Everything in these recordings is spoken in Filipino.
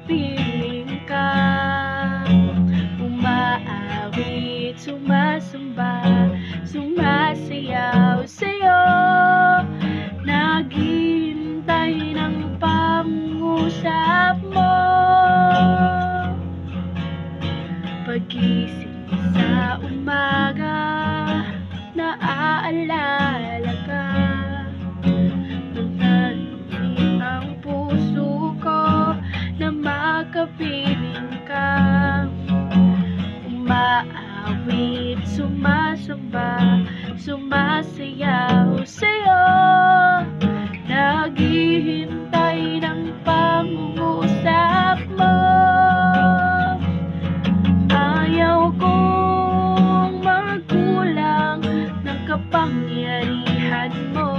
makapiling ka. Umaawit, sumasamba, sumasayaw sa'yo. Naghihintay ng pangusap mo. Pagising sa umaga, naaalala ka. Nananapin ang puso ko na makapiling ka. Umaawit, sumasamba, sumasayaw sa'yo. Naghihintay ng pangungusap mo. Ayaw kong magkulang ng kapangyarihan mo.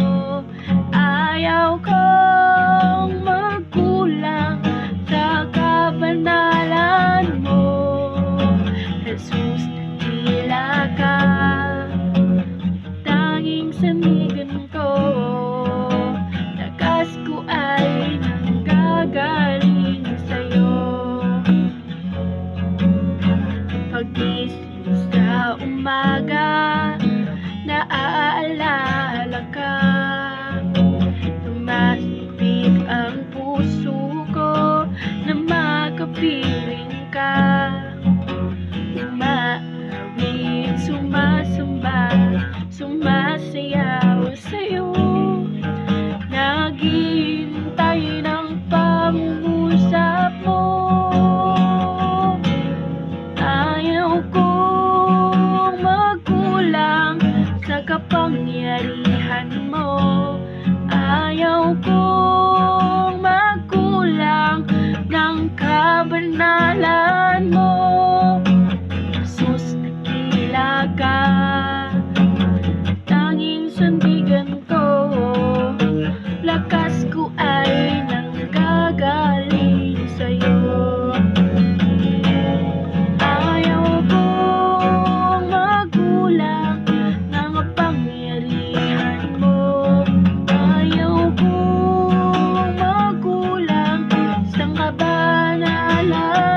Ayaw kong magkulang sa kabanalan mo. Jesus, tila ka, tanging sandigan ko. Lakas ko ay nanggagaling sa'yo. Pagising sa umaga, naaalala ka. Tumasipik ang puso ko na makapiling ka. Umaawit, sumasamba, sumasayaw sa'yo. Naghihintay ng pangungusap mo. Ayaw kong magkulang sa kapangyarihan mo. Ayaw kong magkulang ng kabanalan mo. Jesus, dakila ka, tanging sandigan ko. Lakas ko ay nanggagaling sa'yo. Ayaw kong magkulang ng kapangyarihan mo. Ayaw kong magkulang sa kabanalan